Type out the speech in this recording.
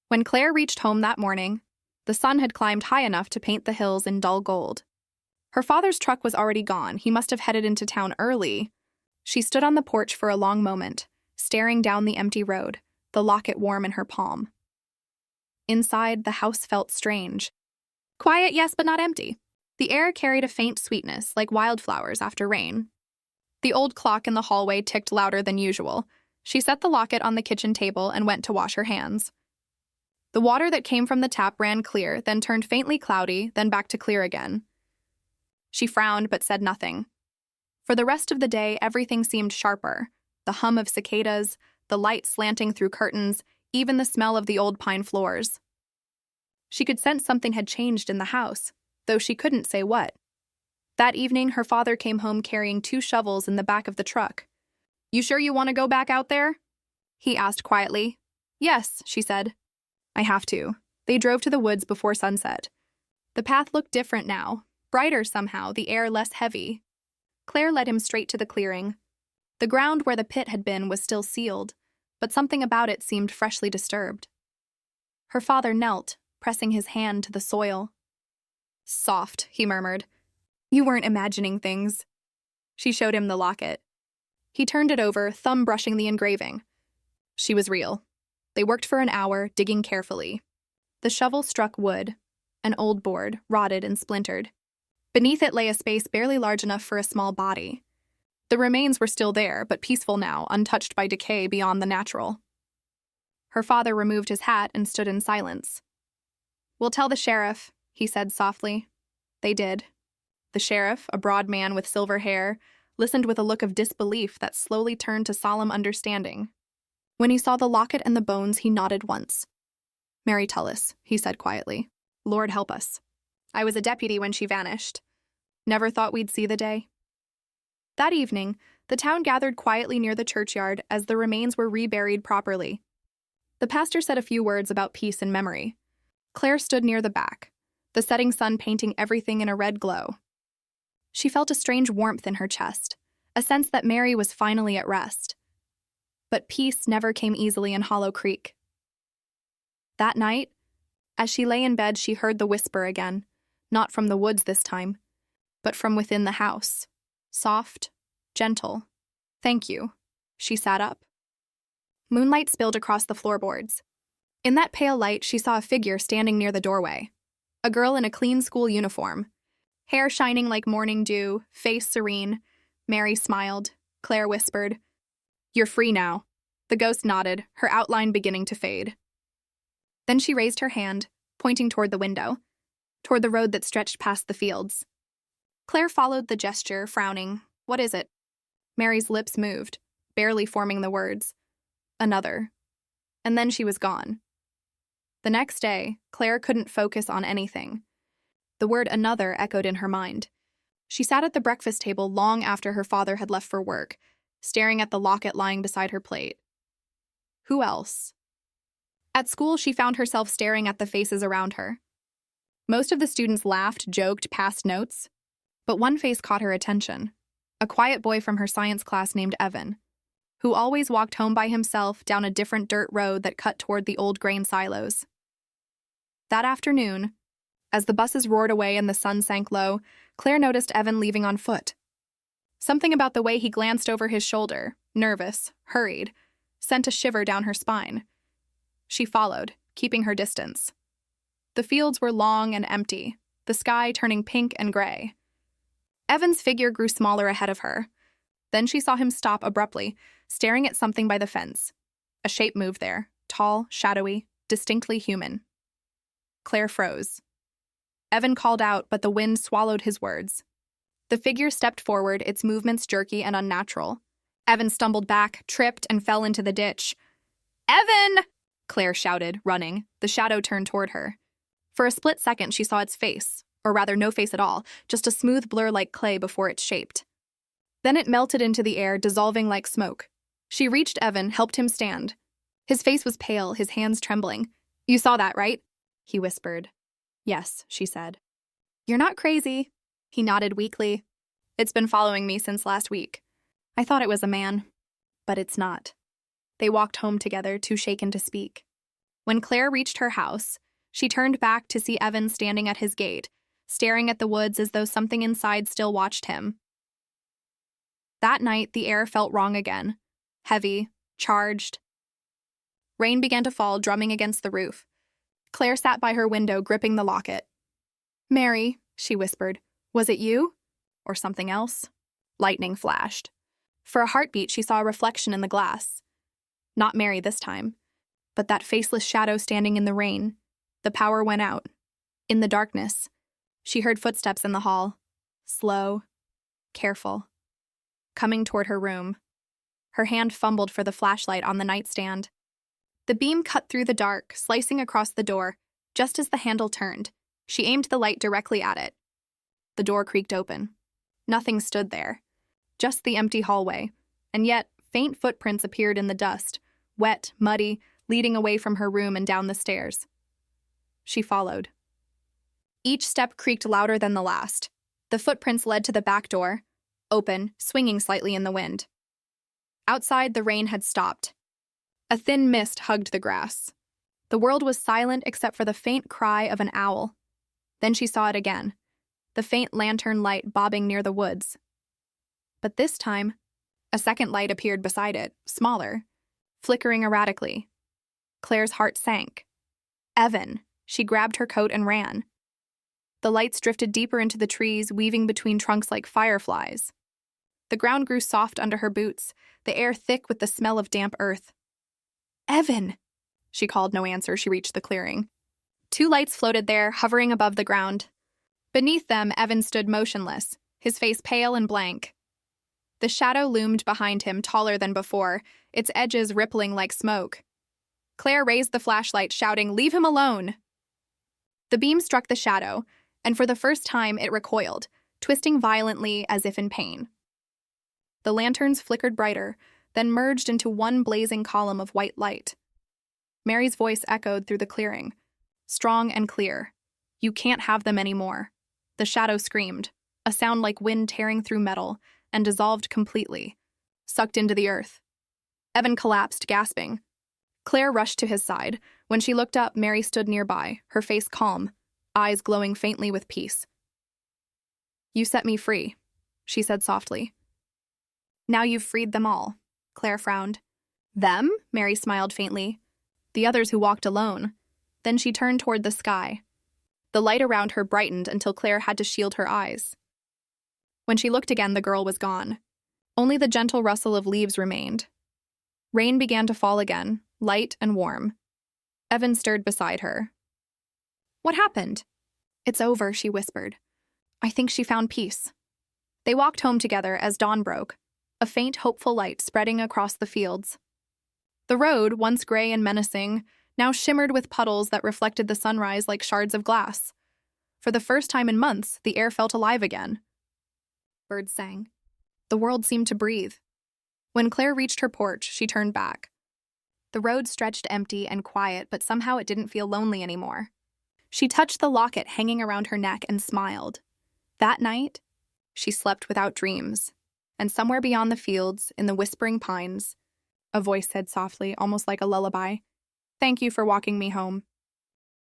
When Claire reached home that morning, the sun had climbed high enough to paint the hills in dull gold. Her father's truck was already gone. He must have headed into town early. She stood on the porch for a long moment, staring down the empty road, the locket warm in her palm. Inside, the house felt strange. Quiet, yes, but not empty. The air carried a faint sweetness, like wildflowers after rain. The old clock in the hallway ticked louder than usual. She set the locket on the kitchen table and went to wash her hands. The water that came from the tap ran clear, then turned faintly cloudy, then back to clear again. She frowned but said nothing. For the rest of the day, everything seemed sharper. The hum of cicadas, the light slanting through curtains, even the smell of the old pine floors. She could sense something had changed in the house, though she couldn't say what. That evening, her father came home carrying 2 shovels in the back of the truck. "You sure you want to go back out there?" he asked quietly. "Yes," she said. "I have to." They drove to the woods before sunset. The path looked different now, brighter somehow, the air less heavy. Claire led him straight to the clearing. The ground where the pit had been was still sealed, but something about it seemed freshly disturbed. Her father knelt, pressing his hand to the soil. "Soft," he murmured. "You weren't imagining things." She showed him the locket. He turned it over, thumb brushing the engraving. She was real. They worked for an hour, digging carefully. The shovel struck wood, an old board, rotted and splintered. Beneath it lay a space barely large enough for a small body. The remains were still there, but peaceful now, untouched by decay beyond the natural. Her father removed his hat and stood in silence. "We'll tell the sheriff," he said softly. They did. The sheriff, a broad man with silver hair, listened with a look of disbelief that slowly turned to solemn understanding. When he saw the locket and the bones, he nodded once. "Mary Tullis," he said quietly. "Lord help us. I was a deputy when she vanished. Never thought we'd see the day." That evening, the town gathered quietly near the churchyard as the remains were reburied properly. The pastor said a few words about peace and memory. Claire stood near the back, the setting sun painting everything in a red glow. She felt a strange warmth in her chest, a sense that Mary was finally at rest. But peace never came easily in Hollow Creek. That night, as she lay in bed, she heard the whisper again, not from the woods this time, but from within the house. Soft, gentle. "Thank you." She sat up. Moonlight spilled across the floorboards. In that pale light, she saw a figure standing near the doorway. A girl in a clean school uniform. Hair shining like morning dew, face serene. Mary smiled. Claire whispered, "You're free now." The ghost nodded, her outline beginning to fade. Then she raised her hand, pointing toward the window, toward the road that stretched past the fields. Claire followed the gesture, frowning. "What is it?" Mary's lips moved, barely forming the words. "Another." And then she was gone. The next day, Claire couldn't focus on anything. The word "another" echoed in her mind. She sat at the breakfast table long after her father had left for work, staring at the locket lying beside her plate. Who else? At school, she found herself staring at the faces around her. Most of the students laughed, joked, passed notes. But one face caught her attention. A quiet boy from her science class named Evan, who always walked home by himself down a different dirt road that cut toward the old grain silos. That afternoon, as the buses roared away and the sun sank low, Claire noticed Evan leaving on foot. Something about the way he glanced over his shoulder, nervous, hurried, sent a shiver down her spine. She followed, keeping her distance. The fields were long and empty, the sky turning pink and gray. Evan's figure grew smaller ahead of her. Then she saw him stop abruptly, staring at something by the fence. A shape moved there, tall, shadowy, distinctly human. Claire froze. Evan called out, but the wind swallowed his words. The figure stepped forward, its movements jerky and unnatural. Evan stumbled back, tripped, and fell into the ditch. "Evan!" Claire shouted, running. The shadow turned toward her. For a split second, she saw its face, or rather no face at all, just a smooth blur like clay before it shaped. Then it melted into the air, dissolving like smoke. She reached Evan, helped him stand. His face was pale, his hands trembling. "You saw that, right?" he whispered. "Yes," she said. "You're not crazy." He nodded weakly. "It's been following me since last week. I thought it was a man, but it's not." They walked home together, too shaken to speak. When Claire reached her house, she turned back to see Evan standing at his gate, staring at the woods as though something inside still watched him. That night, the air felt wrong again. Heavy, charged. Rain began to fall, drumming against the roof. Claire sat by her window, gripping the locket. "Mary," she whispered, "was it you? Or something else?" Lightning flashed. For a heartbeat, she saw a reflection in the glass. Not Mary this time, but that faceless shadow standing in the rain. The power went out. In the darkness, she heard footsteps in the hall. Slow, careful. Coming toward her room. Her hand fumbled for the flashlight on the nightstand. The beam cut through the dark, slicing across the door. Just as the handle turned, she aimed the light directly at it. The door creaked open. Nothing stood there. Just the empty hallway. And yet, faint footprints appeared in the dust, wet, muddy, leading away from her room and down the stairs. She followed. Each step creaked louder than the last. The footprints led to the back door, open, swinging slightly in the wind. Outside, the rain had stopped. A thin mist hugged the grass. The world was silent except for the faint cry of an owl. Then she saw it again, the faint lantern light bobbing near the woods. But this time, a second light appeared beside it, smaller, flickering erratically. Claire's heart sank. Evan! She grabbed her coat and ran. The lights drifted deeper into the trees, weaving between trunks like fireflies. The ground grew soft under her boots, the air thick with the smell of damp earth. "Evan!" She called no answer. She reached the clearing. Two lights floated there, hovering above the ground. Beneath them, Evan stood motionless, his face pale and blank. The shadow loomed behind him, taller than before, its edges rippling like smoke. Claire raised the flashlight, shouting, "Leave him alone!" The beam struck the shadow, and for the first time it recoiled, twisting violently as if in pain. The lanterns flickered brighter, then merged into one blazing column of white light. Mary's voice echoed through the clearing, strong and clear. "You can't have them anymore." The shadow screamed, a sound like wind tearing through metal, and dissolved completely, sucked into the earth. Evan collapsed, gasping. Claire rushed to his side. When she looked up, Mary stood nearby, her face calm, eyes glowing faintly with peace. "You set me free," she said softly. "Now you've freed them all." Claire frowned. "Them?" Mary smiled faintly. "The others who walked alone." Then she turned toward the sky. The light around her brightened until Claire had to shield her eyes. When she looked again, the girl was gone. Only the gentle rustle of leaves remained. Rain began to fall again, light and warm. Evan stirred beside her. "What happened?" "It's over," she whispered. "I think she found peace." They walked home together as dawn broke, a faint, hopeful light spreading across the fields. The road, once gray and menacing, now shimmered with puddles that reflected the sunrise like shards of glass. For the first time in months, the air felt alive again. Birds sang. The world seemed to breathe. When Claire reached her porch, she turned back. The road stretched empty and quiet, but somehow it didn't feel lonely anymore. She touched the locket hanging around her neck and smiled. That night, she slept without dreams. And somewhere beyond the fields, in the whispering pines, a voice said softly, almost like a lullaby, "Thank you for walking me home."